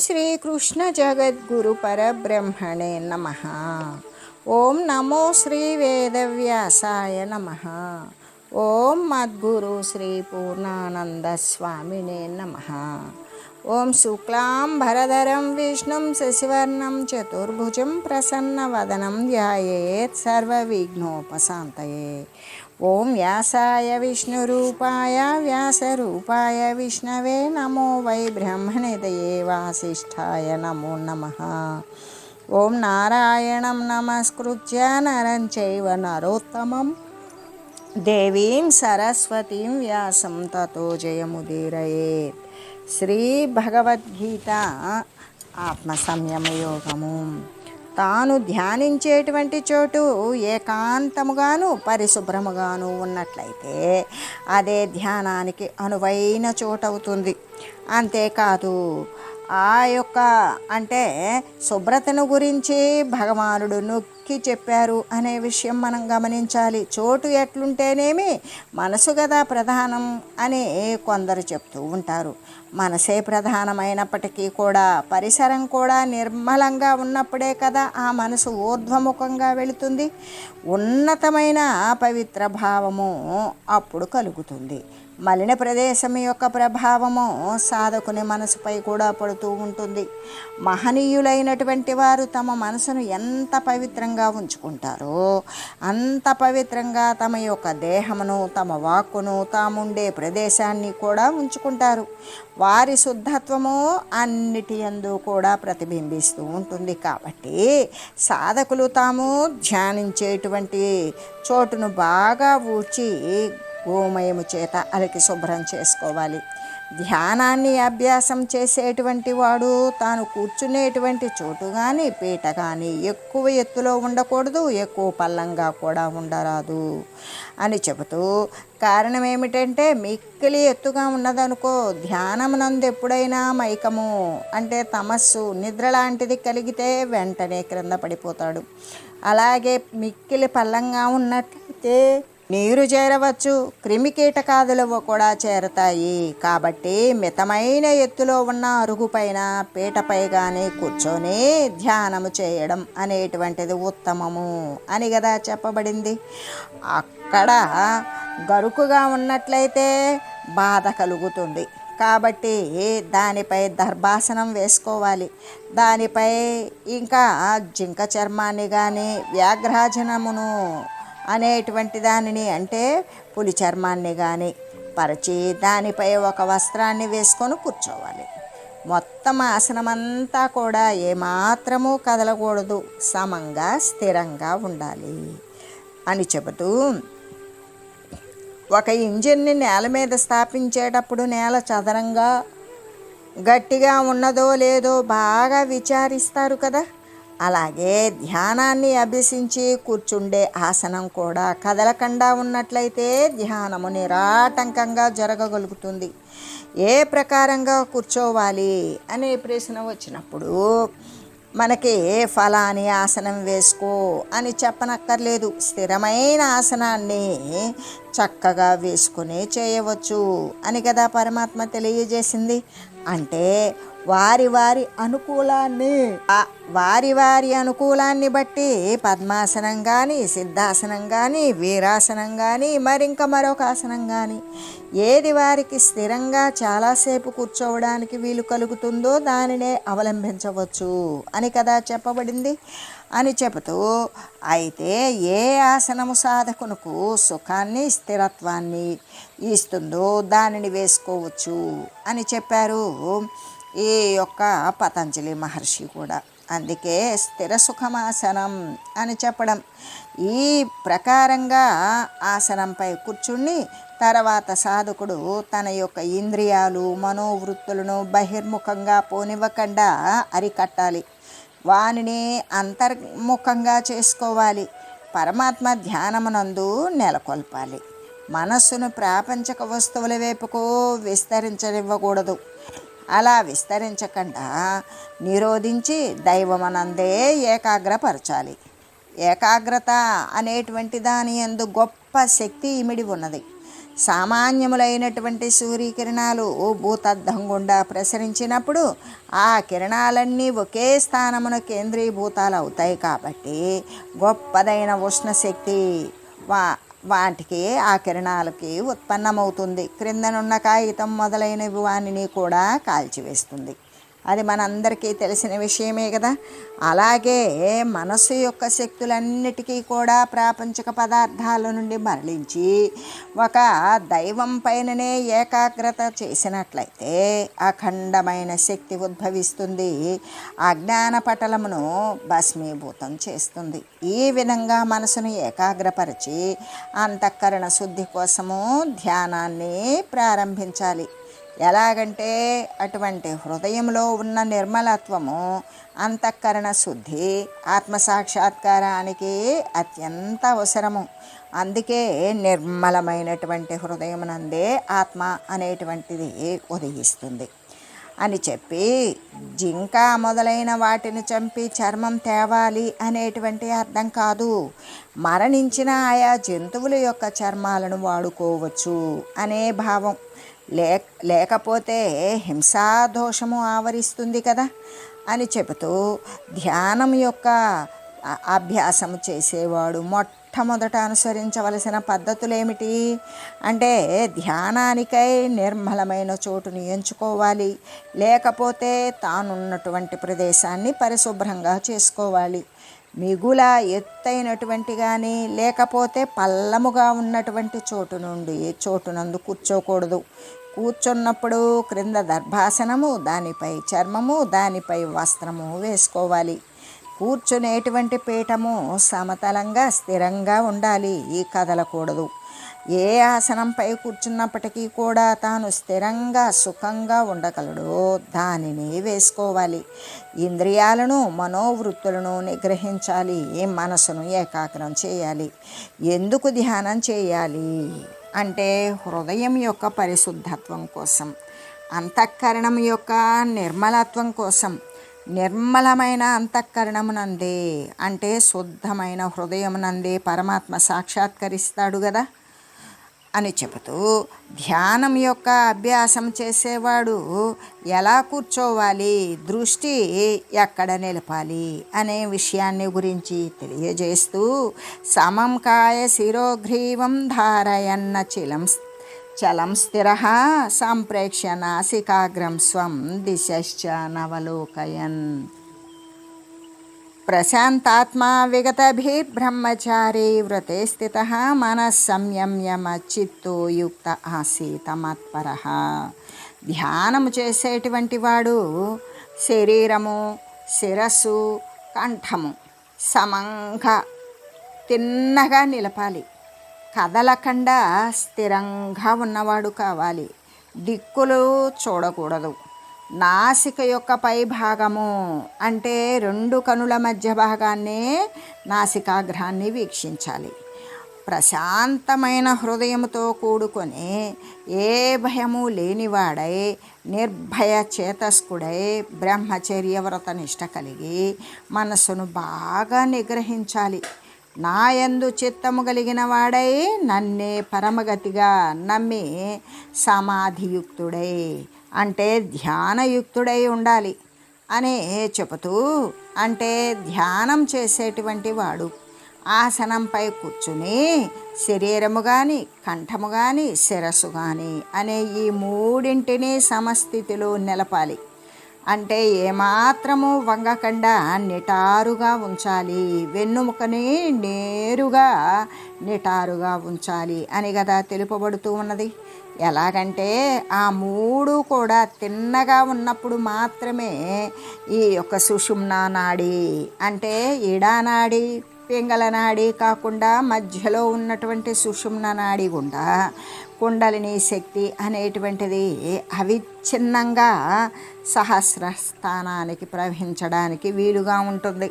శ్రీకృష్ణ జగద్గురు పరబ్రహ్మణే నమః. ఓం నమో శ్రీ వేదవ్యాసాయ నమః. ఓం మద్గురు శ్రీ పూర్ణానంద స్వామినే నమః. ఓం శుక్లాంబరధరం విష్ణుం శశివర్ణం చతుర్భుజం ప్రసన్నవదనం ధ్యాయేత్ సర్వవిఘ్నోపశాంతయే. ఓం వ్యాసాయ విష్ణురూపాయ వ్యాసరూపాయ విష్ణవే నమో వై బ్రహ్మనిధయే వాసిష్ఠాయ నమో నమః. ఓం నారాయణం నమస్కృత్య నరం చైవ నరోత్తమం దేవీం సరస్వతీం వ్యాసం తతో జయముదీరయేత్. శ్రీ భగవద్గీత ఆత్మ సంయమ యోగము. తాను ధ్యానించేటువంటి చోటు ఏకాంతముగాను పరిశుభ్రముగాను ఉన్నట్లయితే అదే ధ్యానానికి అనువైన చోటు అవుతుంది. అంతేకాదు ఆ యొక్క అంటే శుభ్రతను గురించి భగవానుడు నొక్కి చెప్పారు అనే విషయం మనం గమనించాలి. చోటు ఎట్లుంటేనేమి మనసు కదా ప్రధానం అని కొందరు చెప్తూ ఉంటారు. మనసే ప్రధానమైనప్పటికీ కూడా పరిసరం కూడా నిర్మలంగా ఉన్నప్పుడే కదా ఆ మనసు ఊర్ధ్వముఖంగా వెళుతుంది. ఉన్నతమైన పవిత్ర భావము అప్పుడు కలుగుతుంది. మలిన ప్రదేశం యొక్క ప్రభావము సాధకుని మనసుపై కూడా పడుతూ ఉంటుంది. మహనీయులైనటువంటి వారు తమ మనసును ఎంత పవిత్రంగా ఉంచుకుంటారో అంత పవిత్రంగా తమ యొక్క దేహమును, తమ వాక్కును, తాముండే ప్రదేశాన్ని కూడా ఉంచుకుంటారు. వారి శుద్ధత్వము అన్నిటి యందు కూడా ప్రతిబింబిస్తూ ఉంటుంది. కాబట్టి సాధకులు తాము ధ్యానించేటువంటి చోటును బాగా ఊడ్చి గోమయము చేత అలికి శుభ్రం చేసుకోవాలి. ధ్యానాన్ని అభ్యాసం చేసేటువంటి వాడు తాను కూర్చునేటువంటి చోటు కానీ పీట కానీ ఎక్కువ ఎత్తులో ఉండకూడదు, ఎక్కువ పల్లంగా కూడా ఉండరాదు అని చెబుతూ, కారణం ఏమిటంటే మిక్కిలి ఎత్తుగా ఉన్నదనుకో ధ్యానమునందు ఎప్పుడైనా మైకము అంటే తమస్సు నిద్ర లాంటిది కలిగితే వెంటనే క్రింద పడిపోతాడు. అలాగే మిక్కిలి పల్లంగా ఉన్నట్లయితే నీరు చేరవచ్చు, క్రిమికీటకాదులు కూడా చేరతాయి. కాబట్టి మితమైన ఎత్తులో ఉన్న అరుగుపైన పీటపై కానీ కూర్చొని ధ్యానము చేయడం అనేటువంటిది ఉత్తమము అని కదా చెప్పబడింది. అక్కడ గరుకుగా ఉన్నట్లయితే బాధ కలుగుతుంది. కాబట్టి దానిపై దర్భాసనం వేసుకోవాలి. దానిపై ఇంకా జింక చర్మాన్ని కానీ వ్యాఘ్రాజనమును అనేటువంటి దానిని అంటే పులి చర్మాన్ని కానీ పరిచి దానిపై ఒక వస్త్రాన్ని వేసుకొని కూర్చోవాలి. మొత్తం ఆసనమంతా కూడా ఏమాత్రము కదలకూడదు, సమంగా స్థిరంగా ఉండాలి అని చెబుతూ, ఒక ఇంజిన్ని నేల మీద స్థాపించేటప్పుడు నేల చదరంగా గట్టిగా ఉన్నదో లేదో బాగా విచారిస్తారు కదా. అలాగే ధ్యానాన్ని అభ్యసించి కూర్చుండే ఆసనం కూడా కదలకుండా ఉన్నట్లయితే ధ్యానము నిరాటంకంగా జరగగలుగుతుంది. ఏ ప్రకారంగా కూర్చోవాలి అనే ప్రశ్న వచ్చినప్పుడు మనకి ఫలాని ఆసనం వేసుకో అని చెప్పనక్కర్లేదు. స్థిరమైన ఆసనాన్ని చక్కగా వేసుకుని చేయవచ్చు అని కదా పరమాత్మ తెలియజేసింది. అంటే వారి వారి అనుకూలాన్ని బట్టి పద్మాసనం కానీ, సిద్ధాసనం కానీ, వీరాసనం కానీ, మరొక ఆసనం కానీ ఏది వారికి స్థిరంగా చాలాసేపు కూర్చోవడానికి వీలు కలుగుతుందో దానినే అవలంబించవచ్చు అని కదా చెప్పబడింది అని చెబుతూ, అయితే ఏ ఆసనము సాధకునకు సుఖాన్ని, స్థిరత్వాన్ని ఇస్తుందో దానిని వేసుకోవచ్చు అని చెప్పారు ఈ యొక్క పతంజలి మహర్షి కూడా. అందుకే స్థిర సుఖమాసనం అని చెప్పడం. ఈ ప్రకారంగా ఆసనంపై కూర్చుని తర్వాత సాధకుడు తన యొక్క ఇంద్రియాలు, మనోవృత్తులను బహిర్ముఖంగా పోనివ్వకుండా అరికట్టాలి. వానిని అంతర్ముఖంగా చేసుకోవాలి. పరమాత్మ ధ్యానమునందు నెలకొల్పాలి. మనస్సును ప్రాపంచక వస్తువుల వైపుకు విస్తరించనివ్వకూడదు. అలా విస్తరించకుండా నిరోధించి దైవమనందే ఏకాగ్రపరచాలి. ఏకాగ్రత అనేటువంటి దాని యందు గొప్ప శక్తి ఇమిడి ఉన్నది. సామాన్యములైనటువంటి సూర్యకిరణాలు భూతద్దం గుండా ప్రసరించినప్పుడు ఆ కిరణాలన్నీ ఒకే స్థానమున కేంద్రీభూతాలు అవుతాయి కాబట్టి గొప్పదైన ఉష్ణశక్తి వాటికి ఆ కిరణాలకి ఉత్పన్నమవుతుంది. క్రిందనున్న కాగితం మొదలైనవి వానిని కూడా కాల్చివేస్తుంది. అది మనందరికీ తెలిసిన విషయమే కదా. అలాగే మనసు యొక్క శక్తులన్నిటికీ కూడా ప్రాపంచిక పదార్థాల నుండి మరలించి ఒక దైవం పైననే ఏకాగ్రత చేసినట్లయితే అఖండమైన శక్తి ఉద్భవిస్తుంది, అజ్ఞాన పటలమును భస్మీభూతం చేస్తుంది. ఈ విధంగా మనసును ఏకాగ్రపరిచి అంతఃకరణ శుద్ధి కోసము ధ్యానాన్ని ప్రారంభించాలి. ఎలాగంటే అటువంటి హృదయంలో ఉన్న నిర్మలత్వము అంతఃకరణ శుద్ధి ఆత్మసాక్షాత్కారానికి అత్యంత అవసరము. అందుకే నిర్మలమైనటువంటి హృదయమునందే ఆత్మ అనేటువంటిది ఉదయిస్తుంది అని చెప్పి జింక మొదలైన వాటిని చంపి చర్మం తేవాలి అనేటువంటి అర్థం కాదు. మరణించిన ఆయా జంతువుల యొక్క చర్మాలను వాడుకోవచ్చు అనే భావం. లేకపోతే హింసాదోషము ఆవరిస్తుంది కదా అని చెబుతూ ధ్యానం యొక్క అభ్యాసం చేసేవాడు మొట్టమొదట అనుసరించవలసిన పద్ధతులు ఏమిటి అంటే ధ్యానానికై నిర్మలమైన చోటుని ఎంచుకోవాలి. లేకపోతే తానున్నటువంటి ప్రదేశాన్ని పరిశుభ్రంగా చేసుకోవాలి. మిగుల ఎత్తైనటువంటి కానీ లేకపోతే పల్లముగా ఉన్నటువంటి చోటునందు కూర్చోకూడదు. కూర్చున్నప్పుడు క్రింద దర్భాసనము, దానిపై చర్మము, దానిపై వస్త్రము వేసుకోవాలి. కూర్చునేటువంటి పీఠము సమతలంగా స్థిరంగా ఉండాలి, కదలకూడదు. ఏ ఆసనంపై కూర్చున్నప్పటికీ కూడా తాను స్థిరంగా సుఖంగా ఉండగలడో దానిని వేసుకోవాలి. ఇంద్రియాలను మనోవృత్తులను నిగ్రహించాలి, మనసును ఏకాగ్రం చేయాలి. ఎందుకు ధ్యానం చేయాలి అంటే హృదయం యొక్క పరిశుద్ధత్వం కోసం, అంతఃకరణం యొక్క నిర్మలత్వం కోసం. నిర్మలమైన అంతఃకరణమునందే అంటే శుద్ధమైన హృదయమునందే పరమాత్మ సాక్షాత్కరిస్తాడు కదా అని చెబుతూ ధ్యానం యొక్క అభ్యాసం చేసేవాడు ఎలా కూర్చోవాలి, దృష్టి ఎక్కడ నిలపాలి అనే విషయాన్ని గురించి తెలియజేస్తూ సమం కాయ శిరోగ్రీవం ధారయన్న చలం స్థిర సంప్రేక్ష్య నాసికాగ్రం స్వం దిశశ్చ నవలోకయన్. ప్రశాంతాత్మా విగతభిర్బ్రహ్మచారీ వ్రతే స్థితః మనః సంయమ్య మచ్చిత్తో యుక్త ఆసీత మత్పరః. ధ్యానము చేసేటువంటి వాడు శరీరము, శిరస్సు, కంఠము సమంగా తిన్నగా నిలపాలి. కదలకుండా స్థిరంగా ఉన్నవాడు కావాలి. దిక్కులు చూడకూడదు. నాసిక యొక్క పై భాగము అంటే 2 కనుల మధ్య భాగాన్నే నాసికాగ్రాన్ని వీక్షించాలి. ప్రశాంతమైన హృదయముతో కూడుకొని ఏ భయము లేనివాడై నిర్భయ చేతస్కుడై బ్రహ్మచర్య వ్రత నిష్ట కలిగి మనస్సును బాగా నిగ్రహించాలి. నాయందు చిత్తము కలిగిన వాడై నన్నే పరమగతిగా నమ్మి సమాధియుక్తుడై అంటే ధ్యానయుక్తుడై ఉండాలి అని చెబుతూ అంటే ధ్యానం చేసేటువంటి వాడు ఆసనంపై కూర్చుని శరీరము కానీ, కంఠము కానీ, శిరస్సు కానీ అనే ఈ 3 సమస్థితిలో నిలపాలి. అంటే ఏమాత్రము వంగకుండా నిటారుగా ఉంచాలి. వెన్నుముకని నేరుగా నిటారుగా ఉంచాలి అని కదా తెలుపబడుతూ ఉన్నది. ఎలాగంటే ఆ 3 కూడా తిన్నగా ఉన్నప్పుడు మాత్రమే ఈ యొక్క సుషుమ్నా నాడి అంటే ఇడానాడి, పింగళ నాడి కాకుండా మధ్యలో ఉన్నటువంటి సుషుమ్నా నాడి గుండా కుండలిని శక్తి అనేటువంటిది అవిచ్ఛిన్నంగా సహస్ర స్థానానికి ప్రవహించడానికి వీలుగా ఉంటుంది.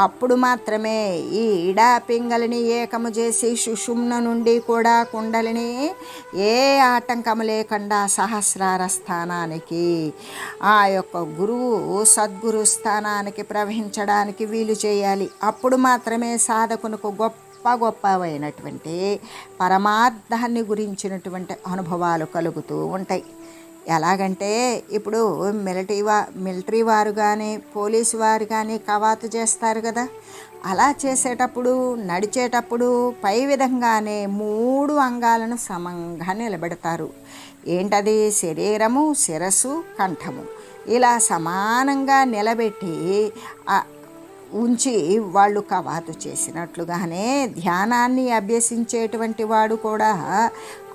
అప్పుడు మాత్రమే ఈ ఇడా పింగళిని ఏకము చేసి సుషుమ్న నుండి కూడా కుండలిని ఏ ఆటంకము లేకుండా సహస్రార స్థానానికి ఆ యొక్క గురువు సద్గురు స్థానానికి ప్రవహించడానికి వీలు చేయాలి. అప్పుడు మాత్రమే సాధకునికి గొప్ప గొప్పవైనటువంటి పరమార్థాన్ని గురించినటువంటి అనుభవాలు కలుగుతూ ఉంటాయి. ఎలాగంటే ఇప్పుడు మిలిటరీ వారు కానీ పోలీసు వారు కానీ కవాతు చేస్తారు కదా, అలా చేసేటప్పుడు నడిచేటప్పుడు పై విధంగానే 3 అంగాలను సమంగా నిలబెడతారు. ఏంటది? శరీరము, శిరస్సు, కంఠము ఇలా సమానంగా నిలబెట్టి ఉంచి వాళ్ళు కవాతు చేసినట్లుగానే ధ్యానాన్ని అభ్యసించేటువంటి వాడు కూడా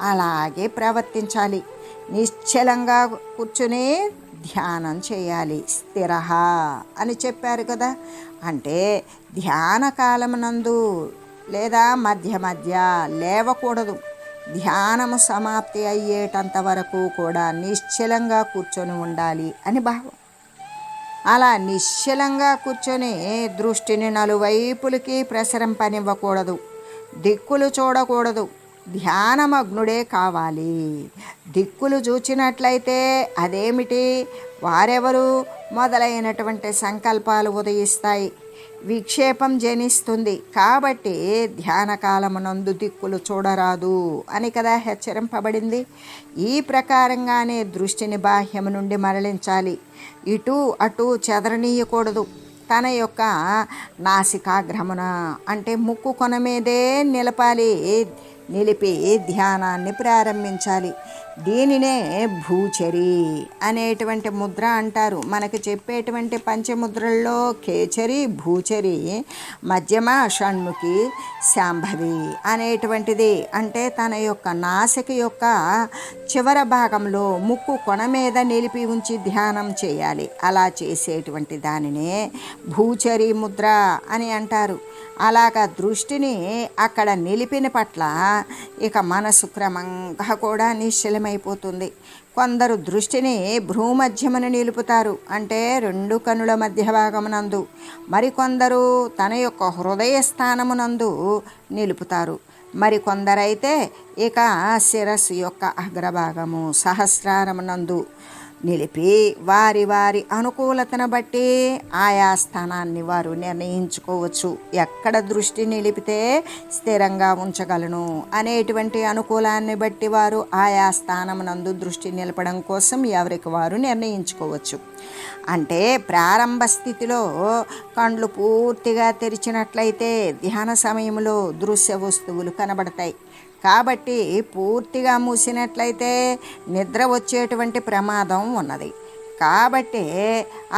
అలాగే ప్రవర్తించాలి. నిశ్చలంగా కూర్చుని ధ్యానం చేయాలి. స్థిర అని చెప్పారు కదా, అంటే ధ్యాన కాలమునందు లేదా మధ్య మధ్య లేవకూడదు. ధ్యానము సమాప్తి అయ్యేటంత వరకు కూడా నిశ్చలంగా కూర్చొని ఉండాలి అని భావం. అలా నిశ్చలంగా కూర్చొని దృష్టిని నలువైపులకి ప్రసరింపనివ్వకూడదు, దిక్కులు చూడకూడదు. ధ్యానమగ్నుడే కావాలి. దిక్కులు చూచినట్లయితే అదేమిటి, వారెవరు మొదలైనటువంటి సంకల్పాలు ఉదయిస్తాయి, విక్షేపం జనిస్తుంది. కాబట్టి ధ్యాన కాలమునందు దిక్కులు చూడరాదు అని కదా హెచ్చరింపబడింది. ఈ ప్రకారంగానే దృష్టిని బాహ్యము నుండి మరలించాలి. ఇటు అటు చెదరనీయకూడదు. తన యొక్క నాసికాగ్రమున అంటే ముక్కు కొన మీదే నిలిపి ధ్యానాన్ని ప్రారంభించాలి. దీనినే భూచరి అనేటువంటి ముద్ర అంటారు. మనకు చెప్పేటువంటి పంచముద్రల్లో కేచరి, భూచరి, మధ్యమ, షణ్ముఖి, శాంభవి అనేటువంటిది. అంటే తన యొక్క నాసిక యొక్క చివర భాగంలో ముక్కు కొన మీద నిలిపి ఉంచి ధ్యానం చేయాలి. అలా చేసేటువంటి దానినే భూచరి ముద్ర అని అంటారు. అలాగా దృష్టిని అక్కడ నిలిపిన పట్ల ఇక మనసు క్రమంగా కూడా నిశ్చలమైపోతుంది. కొందరు దృష్టిని భ్రూమధ్యమున నిలుపుతారు, అంటే 2 కనుల మధ్య భాగమునందు. మరికొందరు తన యొక్క హృదయ స్థానమునందు నిలుపుతారు. మరికొందరైతే ఇక శిరస్సు యొక్క అగ్రభాగము సహస్రారమునందు నిలిపి వారి వారి అనుకూలతను బట్టి ఆయా స్థానాన్ని వారు నిర్ణయించుకోవచ్చు. ఎక్కడ దృష్టి నిలిపితే స్థిరంగా ఉంచగలను అనేటువంటి అనుకూలాన్ని బట్టి వారు ఆయా స్థానమునందు దృష్టి నిలపడం కోసం ఎవరికి వారు నిర్ణయించుకోవచ్చు. అంటే ప్రారంభ స్థితిలో కండ్లు పూర్తిగా తెరిచినట్లయితే ధ్యాన సమయంలో దృశ్య వస్తువులు కనబడతాయి. కాబట్టి పూర్తిగా మూసినట్లయితే నిద్ర వచ్చేటువంటి ప్రమాదం ఉన్నది. కాబట్టి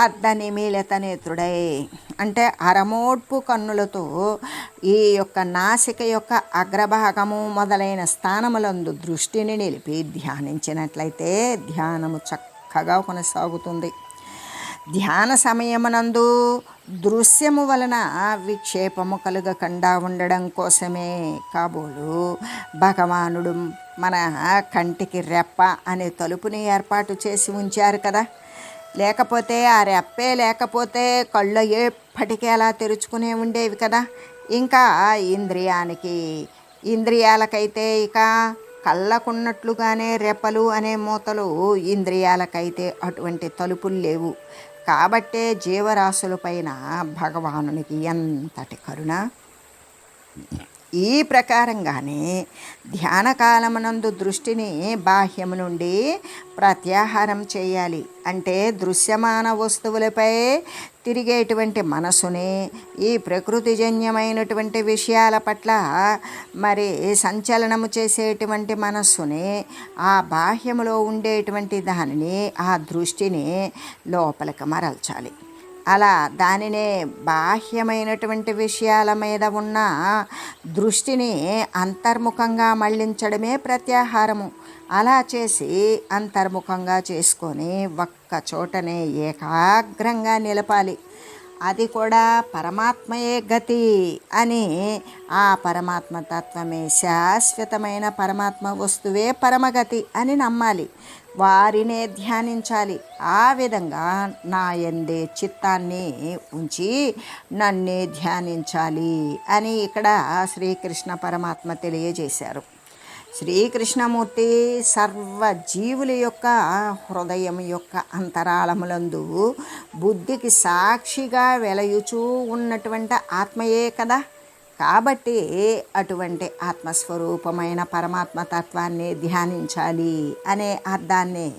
అర్ధనిమీలిత నేత్రుడై అంటే అరమోడ్పు కన్నులతో ఈ యొక్క నాసిక యొక్క అగ్రభాగము మొదలైన స్థానములందు దృష్టిని నిలిపి ధ్యానించినట్లయితే ధ్యానము చక్కగా కొనసాగుతుంది. ధ్యాన సమయమునందు దృశ్యము వలన విక్షేపము కలుగకుండా ఉండడం కోసమే కాబోలు భగవానుడు మన కంటికి రెప్ప అనే తలుపుని ఏర్పాటు చేసి ఉంచారు కదా. లేకపోతే ఆ రెప్పే లేకపోతే కళ్ళు ఎప్పటికీ అలా తెరుచుకునే ఉండేవి కదా. ఇంకా ఇంద్రియాలకైతే ఇక కళ్ళకున్నట్లుగానే రెప్పలు అనే మూతలు ఇంద్రియాలకైతే అటువంటి తలుపులు లేవు. కాబట్టే జీవరాశులపైన భగవానునికి ఎంతటి కరుణ. ఈ ప్రకారంగానే ధ్యానకాలమునందు దృష్టిని బాహ్యము నుండి ప్రత్యాహారం చేయాలి. అంటే దృశ్యమాన వస్తువులపై తిరిగేటువంటి మనసుని ఈ ప్రకృతిజన్యమైనటువంటి విషయాల పట్ల మరి సంచలనము చేసేటువంటి మనస్సుని ఆ బాహ్యములో ఉండేటువంటి దానిని ఆ దృష్టిని లోపలికి మరల్చాలి. అలా దానినే బాహ్యమైనటువంటి విషయాల మీద ఉన్న దృష్టిని అంతర్ముఖంగా మళ్లించడమే ప్రత్యాహారము. అలా చేసి అంతర్ముఖంగా చేసుకొని ఒక్క చోటనే ఏకాగ్రంగా నిలపాలి. అది కూడా పరమాత్మయే గతి అని, ఆ పరమాత్మ తత్వమే శాశ్వతమైన పరమాత్మ వస్తువే పరమగతి అని నమ్మాలి. వారినే ధ్యానించాలి. ఆ విధంగా నా యందే చిత్తాన్ని ఉంచి నన్నే ధ్యానించాలి అని ఇక్కడ శ్రీకృష్ణ పరమాత్మ తెలియజేశారు. శ్రీకృష్ణమూర్తి సర్వజీవుల యొక్క హృదయం యొక్క అంతరాళములందు బుద్ధికి సాక్షిగా వెలయుచూ ఉన్నటువంటి ఆత్మయే కదా. కాబట్టి అటువంటి ఆత్మస్వరూపమైన పరమాత్మ తత్వాన్ని ధ్యానించాలి అనే అర్థాన్ని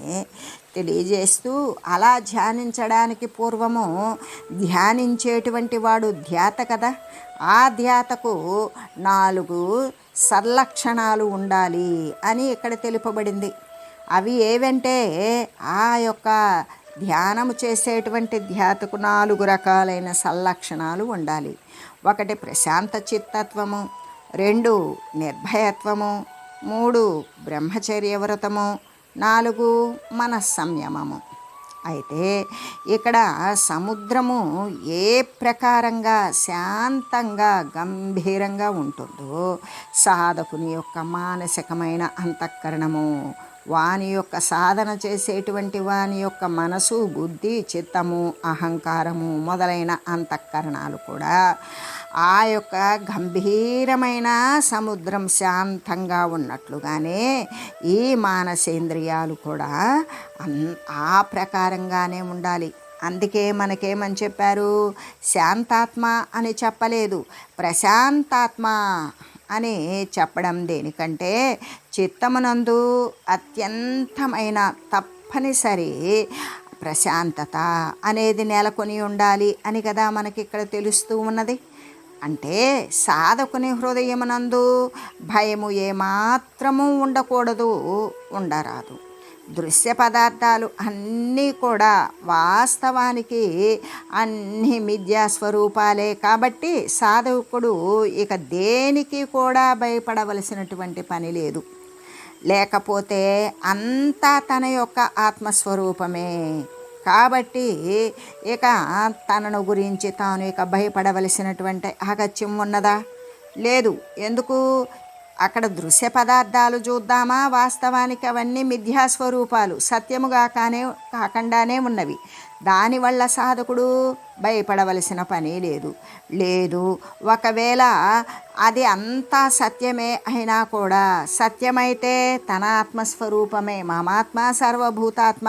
తెలియజేస్తూ, అలా ధ్యానించడానికి పూర్వము ధ్యానించేటువంటి వాడు ధ్యాత కదా, ఆ ధ్యాతకు 4 సర్లక్షణాలు ఉండాలి అని ఇక్కడ తెలుపబడింది. అవి ఏవంటే, ఆ యొక్క ధ్యానము చేసేటువంటి ధ్యాతకు 4 రకాలైన సల్లక్షణాలు ఉండాలి. 1 ప్రశాంత చిత్తత్వము, 2 నిర్భయత్వము, 3 బ్రహ్మచర్య వ్రతము, 4 మనస్సంయమము. అయితే ఇక్కడ సముద్రము ఏ ప్రకారంగా శాంతంగా గంభీరంగా ఉంటుందో, సాధకుని యొక్క మానసికమైన అంతఃకరణము, వాని యొక్క సాధన చేసేటువంటి వాని యొక్క మనసు, బుద్ధి, చిత్తము, అహంకారము మొదలైన అంతఃకరణాలు కూడా ఆ యొక్క గంభీరమైన సముద్రం శాంతంగా ఉన్నట్లుగానే ఈ మానసేంద్రియాలు కూడా ఆ ప్రకారంగానే ఉండాలి. అందుకే మనకేమని చెప్పారు, శాంతాత్మ అని చెప్పలేదు, ప్రశాంతాత్మ అని చెప్పడం దేనికంటే, చిత్తమునందు అత్యంతమైన తప్పనిసరి ప్రశాంతత అనేది నెలకొని ఉండాలి అని కదా మనకి ఇక్కడ తెలుస్తూ ఉన్నది. అంటే సాధకుని హృదయమునందు భయము ఏమాత్రము ఉండకూడదు, ఉండరాదు. దృశ్య పదార్థాలు అన్నీ కూడా వాస్తవానికి అన్ని మిథ్యాస్వరూపాలే. కాబట్టి సాధకుడు ఇక దేనికి కూడా భయపడవలసినటువంటి పని లేదు. లేకపోతే అంతా తన యొక్క ఆత్మస్వరూపమే. కాబట్టి ఇక తనను గురించి తాను ఇక భయపడవలసినటువంటి అగత్యం ఉన్నదా? లేదు. ఎందుకు? అక్కడ దృశ్య పదార్థాలు చూద్దామా, వాస్తవానికి అవన్నీ మిథ్యాస్వరూపాలు, సత్యముగా కాకుండానే ఉన్నవి. దానివల్ల సాధకుడు భయపడవలసిన పని లేదు. ఒకవేళ అది అంతా సత్యమే అయినా కూడా, సత్యమైతే తన ఆత్మస్వరూపమే, మమాత్మ సర్వభూతాత్మ,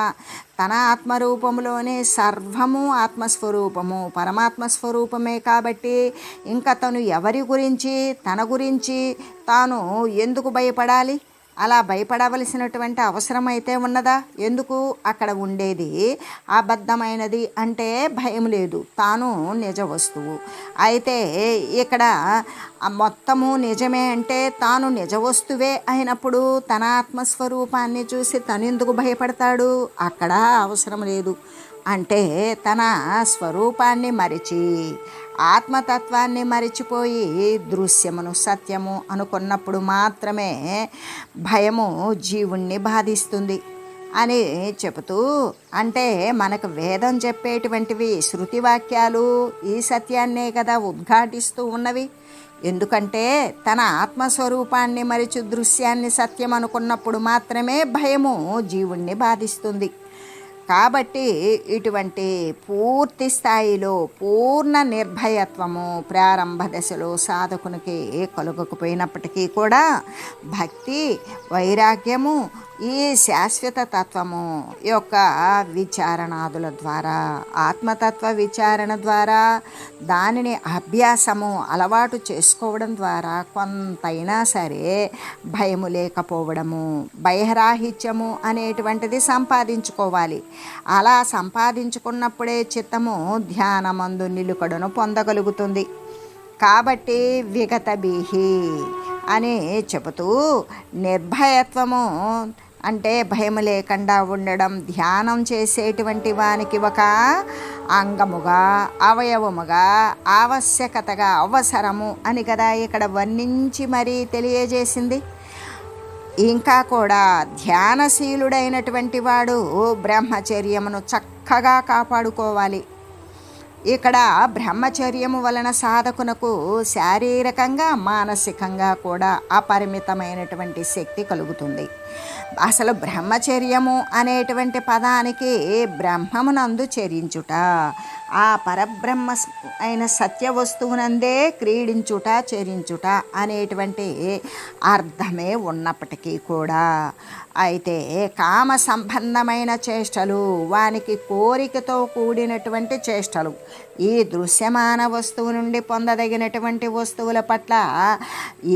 తన ఆత్మరూపంలోనే సర్వము ఆత్మస్వరూపము, పరమాత్మస్వరూపమే. కాబట్టి ఇంకా తను ఎవరి గురించి, తన గురించి తాను ఎందుకు భయపడాలి? అలా భయపడవలసినటువంటి అవసరం అయితే ఉన్నదా? ఎందుకు? అక్కడ ఉండేది అబద్ధమైనది అంటే భయం లేదు, తాను నిజ వస్తువు. అయితే ఇక్కడ మొత్తము నిజమే అంటే తాను నిజ వస్తువే అయినప్పుడు తన ఆత్మస్వరూపాన్ని చూసి తను ఎందుకు భయపడతాడు? అక్కడ అవసరం లేదు. అంటే తన స్వరూపాన్ని మరిచి, ఆత్మతత్వాన్ని మరిచిపోయి దృశ్యమును సత్యము అనుకున్నప్పుడు మాత్రమే భయము జీవుణ్ణి బాధిస్తుంది అని చెబుతూ, అంటే మనకు వేదం చెప్పేటువంటివి శృతి వాక్యాలు ఈ సత్యాన్నే కదా ఉద్ఘాటిస్తూ ఉన్నవి. ఎందుకంటే తన ఆత్మస్వరూపాన్ని మరిచి దృశ్యాన్ని సత్యం అనుకున్నప్పుడు మాత్రమే భయము జీవుణ్ణి బాధిస్తుంది. కాబట్టి ఇటువంటి పూర్తి స్థాయిలో పూర్ణ నిర్భయత్వము ప్రారంభ దశలో సాధకునికి కలుగకపోయినప్పటికీ కూడా భక్తి, వైరాగ్యము, ఈ శాశ్వత తత్వము యొక్క విచారణాదుల ద్వారా, ఆత్మతత్వ విచారణ ద్వారా, దానిని అభ్యాసము అలవాటు చేసుకోవడం ద్వారా కొంతైనా సరే భయము లేకపోవడము, భయరాహిత్యము అనేటువంటిది సంపాదించుకోవాలి. అలా సంపాదించుకున్నప్పుడే చిత్తము ధ్యానమందు నిలుకడను పొందగలుగుతుంది. కాబట్టి విగత బీహి అని చెబుతూ, నిర్భయత్వము అంటే భయం లేకుండా ఉండడం ధ్యానం చేసేటువంటి వానికి ఒక అంగముగా, అవయవముగా, ఆవశ్యకతగా, అవసరము అని కదా ఇక్కడ వర్ణించి మరీ తెలియజేసింది. ఇంకా కూడా ధ్యానశీలుడైనటువంటి వాడు బ్రహ్మచర్యమును చక్కగా కాపాడుకోవాలి. ఇక్కడ బ్రహ్మచర్యము వలన సాధకునకు శారీరకంగా, మానసికంగా కూడా అపరిమితమైనటువంటి శక్తి కలుగుతుంది. అసలు బ్రహ్మచర్యము అనేటువంటి పదానికి బ్రహ్మమునందు చరించుట, ఆ పరబ్రహ్మ అయిన సత్య వస్తువునందే క్రీడించుట, చరించుట అనేటువంటి అర్థమే ఉన్నప్పటికీ కూడా అయితే కామ సంబంధమైన చేష్టలు, వానికి కోరికతో కూడినటువంటి చేష్టలు, ఈ దృశ్యమాన వస్తువు నుండి పొందదగినటువంటి వస్తువుల పట్ల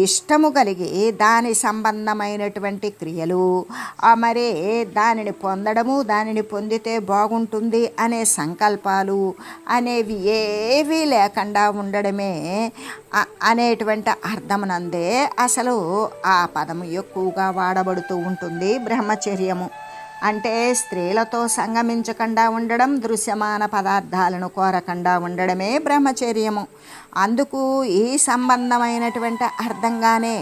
ఇష్టము కలిగి దాని సంబంధమైనటువంటి క్రియలు, మరి దానిని పొందడము, దానిని పొందితే బాగుంటుంది అనే సంకల్పాలు అనేవి ఏవీ లేకుండా ఉండడమే అనేటువంటి అర్థమునందే అసలు ఆ పదము ఎక్కువగా వాడబడుతూ ఉంటుంది. బ్రహ్మచర్యము అంటే స్త్రీలతో సంగమించకుండా ఉండడం, దృశ్యమాన పదార్థాలను కోరకుండా ఉండడమే బ్రహ్మచర్యము. అందుకు ఈ సంబంధమైనటువంటి అర్థంగానే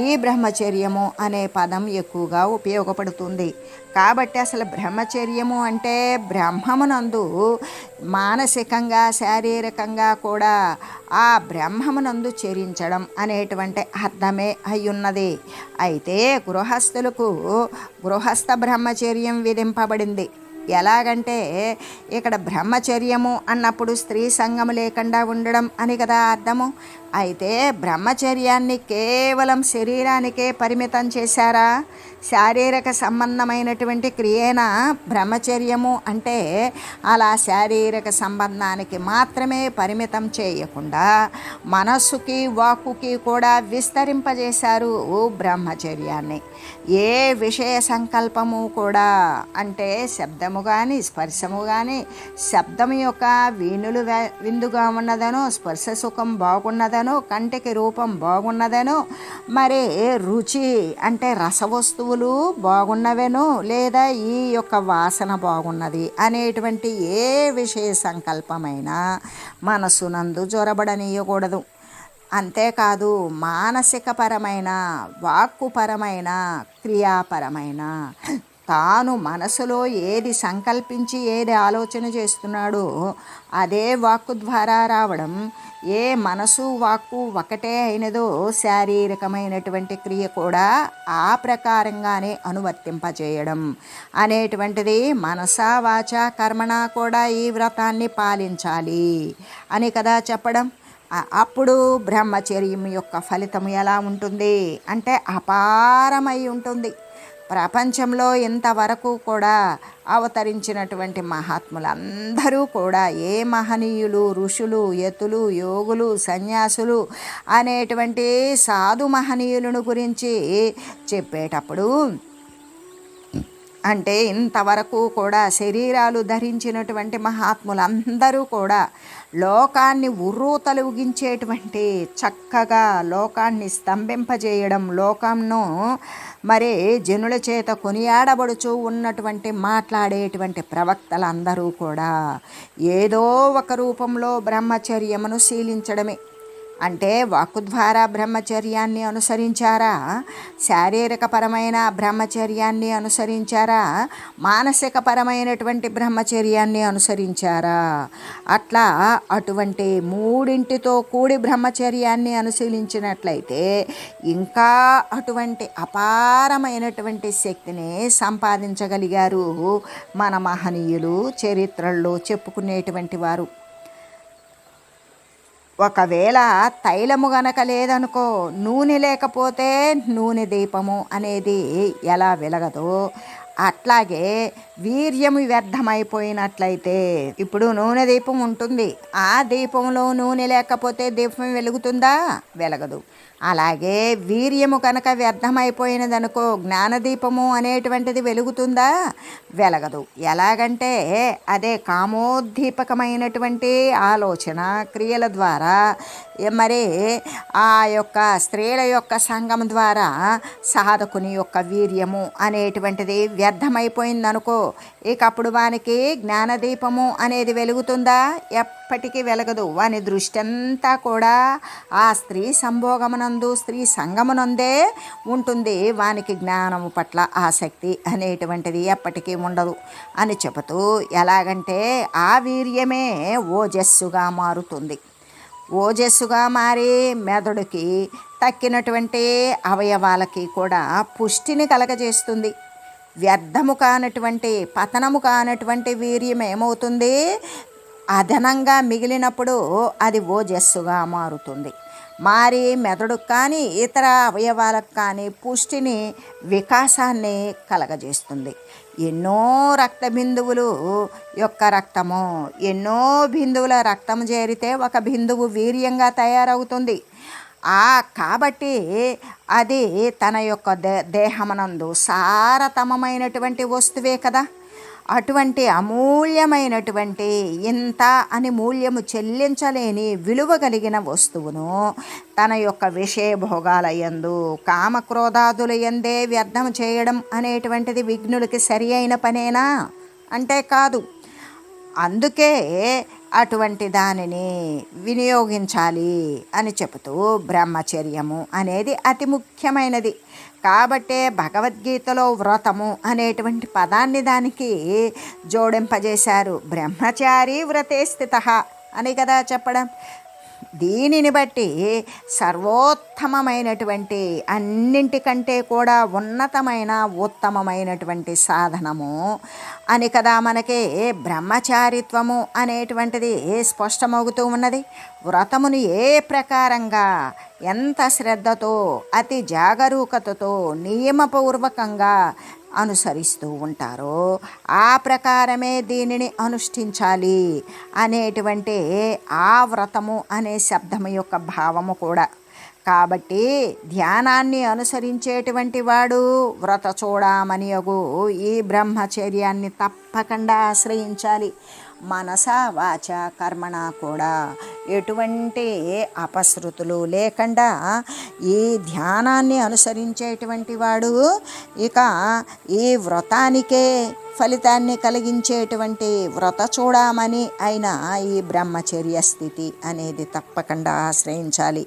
ఈ బ్రహ్మచర్యము అనే పదం ఎక్కువగా ఉపయోగపడుతుంది. కాబట్టి అసలు బ్రహ్మచర్యము అంటే బ్రహ్మమునందు మానసికంగా, శారీరకంగా కూడా ఆ బ్రహ్మమునందు చరించడం అనేటువంటి అర్థమే అయ్యున్నది. అయితే గృహస్థులకు గృహస్థ బ్రహ్మచర్యం విధింపబడింది. ఎలాగంటే ఇక్కడ బ్రహ్మచర్యము అన్నప్పుడు స్త్రీ సంగము లేకుండా ఉండడం అని కదా అర్థము. అయితే బ్రహ్మచర్యాన్ని కేవలం శరీరానికే పరిమితం చేశారా? శారీరక సంబంధమైనటువంటి క్రియేనా బ్రహ్మచర్యము అంటే? అలా శారీరక సంబంధానికి మాత్రమే పరిమితం చేయకుండా మనస్సుకి, వాక్కుకి కూడా విస్తరింపజేశారు బ్రహ్మచర్యాన్ని. ఏ విషయ సంకల్పము కూడా, అంటే శబ్దము కానీ, స్పర్శము కానీ, శబ్దం యొక్క వీణులు విందుగా ఉన్నదనో, స్పర్శ సుఖం బాగున్నదనో, కంటికి రూపం బాగున్నదనో, మరి రుచి అంటే రసవస్తువులు బాగున్నవేనో, లేదా ఈ యొక్క వాసన బాగున్నది అనేటువంటి ఏ విషయ సంకల్పమైనా మనసునందు జొరబడనీయకూడదు. అంతేకాదు మానసికపరమైన, వాక్కుపరమైన, క్రియాపరమైన తాను మనసులో ఏది సంకల్పించి ఏది ఆలోచన చేస్తున్నాడో అదే వాక్కు ద్వారా రావడం. ఏ మనసు వాక్కు ఒకటే అయినదో శారీరకమైనటువంటి క్రియ కూడా ఆ ప్రకారంగానే అనువర్తింపజేయడం అనేటువంటిది మనసా, వాచ, కర్మణ కూడా ఈ వ్రతాన్ని పాలించాలి అని కదా చెప్పడం. అప్పుడు బ్రహ్మచర్యం యొక్క ఫలితం ఎలా ఉంటుంది అంటే అపారమై ఉంటుంది. ప్రపంచంలో ఇంతవరకు కూడా అవతరించినటువంటి మహాత్ములందరూ కూడా, ఏ మహనీయులు, ఋషులు, యతులు, యోగులు, సన్యాసులు అనేటువంటి సాధు మహనీయులను గురించి చెప్పేటప్పుడు, అంటే ఇంతవరకు కూడా శరీరాలు ధరించినటువంటి మహాత్ములందరూ కూడా లోకాన్ని ఉర్రూతలుగించేటువంటి, చక్కగా లోకాన్ని స్తంభింపజేయడం, లోకంను మరి జనుల చేత కొనియాడబడుచూ ఉన్నటువంటి మాట్లాడేటువంటి ప్రవక్తలందరూ కూడా ఏదో ఒక రూపంలో బ్రహ్మచర్యమును శీలించడమే. అంటే వాక్కు ద్వారా బ్రహ్మచర్యాన్ని అనుసరించారా, శారీరకపరమైన బ్రహ్మచర్యాన్ని అనుసరించారా, మానసికపరమైనటువంటి బ్రహ్మచర్యాన్ని అనుసరించారా? అట్లా అటువంటి మూడింటితో కూడి బ్రహ్మచర్యాన్ని అనుశీలించినట్లయితే ఇంకా అటువంటి అపారమైనటువంటి శక్తిని సంపాదించగలిగారు మన మహనీయులు, చరిత్రల్లో చెప్పుకునేటువంటి వారు. ఒకవేళ తైలము గనక లేదనుకో, నూనె లేకపోతే నూనె దీపము అనేది ఎలా వెలగదో అట్లాగే వీర్యము వ్యర్థమైపోయినట్లయితే, ఇప్పుడు నూనె దీపం ఉంటుంది, ఆ దీపంలో నూనె లేకపోతే దీపం వెలుగుతుందా? వెలగదు. అలాగే వీర్యము కనుక వ్యర్థమైపోయినదనుకో, జ్ఞానదీపము అనేటువంటిది వెలుగుతుందా? వెలగదు. ఎలాగంటే అదే కామోద్దీపకమైనటువంటి ఆలోచన క్రియల ద్వారా, మరి ఆ యొక్క స్త్రీల యొక్క సంఘం ద్వారా సాధకుని యొక్క వీర్యము అనేటువంటిది వ్యర్థమైపోయిందనుకో, ఇక అప్పుడు వానికి జ్ఞానదీపము అనేది వెలుగుతుందా? ఎప్పటికీ వెలగదు. వాని దృష్టి అంతా కూడా ఆ స్త్రీ సంభోగమునందు, స్త్రీ సంగమునందే ఉంటుంది. వానికి జ్ఞానము పట్ల ఆసక్తి అనేటువంటిది ఎప్పటికీ ఉండదు అని చెబుతూ, ఎలాగంటే ఆ వీర్యమే ఓజస్సుగా మారుతుంది. ఓజస్సుగా మారి మెదడుకి తక్కినటువంటి అవయవాలకి కూడా పుష్టిని కలగజేస్తుంది. వ్యర్థము కానటువంటి, పతనము కానటువంటి వీర్యం ఏమవుతుంది? అదనంగా మిగిలినప్పుడు అది ఓజస్సుగా మారుతుంది. మారి మెదడుకు కానీ ఇతర అవయవాలకు కానీ పుష్టిని, వికాసాన్ని కలగజేస్తుంది. ఎన్నో రక్త బిందువులు యొక్క రక్తము, ఎన్నో బిందువుల రక్తం చేరితే ఒక బిందువు వీర్యంగా తయారవుతుంది. కాబట్టి అది తన యొక్క దేహమనందు సారతమమైనటువంటి వస్తువే కదా. అటువంటి అమూల్యమైనటువంటి ఇంత అని మూల్యము చెల్లించలేని విలువ కలిగిన వస్తువును తన యొక్క విషయభోగాల యందు, కామక్రోధాదుల యందే వ్యర్థం చేయడం అనేటువంటిది విఘ్నులకి సరి అయిన పనేనా అంటే కాదు. అందుకే అటువంటి దానిని వినియోగించాలి అని చెబుతూ బ్రహ్మచర్యము అనేది అతి ముఖ్యమైనది. కాబట్టే భగవద్గీతలో వ్రతము అనేటువంటి పదాన్ని దానికి జోడింపజేశారు. బ్రహ్మచారి వ్రతే స్థితః అని కదా చెప్పడం. దీనిని బట్టి సర్వోత్తమమైనటువంటి, అన్నింటికంటే కూడా ఉన్నతమైన ఉత్తమమైనటువంటి సాధనము అని కదా మనకి బ్రహ్మచారిత్వము అనేటువంటిది స్పష్టమవుతూ ఉన్నది. వ్రతమును ఏ ప్రకారంగా, ఎంత శ్రద్ధతో, అతి జాగరూకతతో, నియమపూర్వకంగా అనుసరిస్తూ ఉంటారో ఆ ప్రకారమే దీనిని అనుష్ఠించాలి అనేటువంటి ఆ వ్రతము అనే శబ్దము యొక్క భావము కూడా. కాబట్టి ధ్యానాన్ని అనుసరించేటువంటి వాడు వ్రత చూడమనియగు ఈ బ్రహ్మచర్యాన్ని తప్పకుండా ఆశ్రయించాలి. మనస వాచ కర్మణ కూడా ఎటువంటి అపశృతులు లేకుండా ఈ ధ్యానాన్ని అనుసరించేటువంటి వాడు ఇక ఈ వ్రతానికే ఫలితాన్ని కలిగించేటువంటి వ్రత చూడమని అయిన ఈ బ్రహ్మచర్య స్థితి అనేది తప్పకుండా ఆశ్రయించాలి.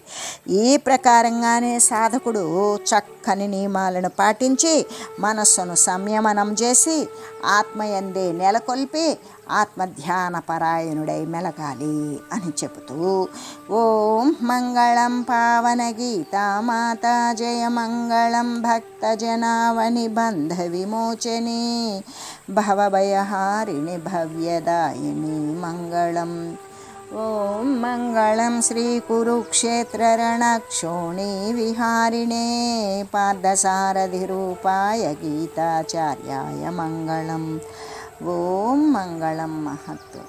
ఈ ప్రకారంగానే సాధకుడు చక్కని నియమాలను పాటించి మనస్సును సంయమనం చేసి ఆత్మయందే నెలకొల్పి ఆత్మధ్యాన పరాయణుడై మెలగాలి అని చెబుతూ ఓం మంగళం పావన గీతామాత జయ మంగళం భక్తజనావని బంధ విమోచని భవభయహారిణి భవ్యదాయిని మంగళం. ఓం మంగళం శ్రీ కురుక్షేత్ర రణక్షోణి విహారిణే పార్థసారథి రూపాయ గీతాచార్యాయ మంగళం. ఓం మంగళం మహత్తు.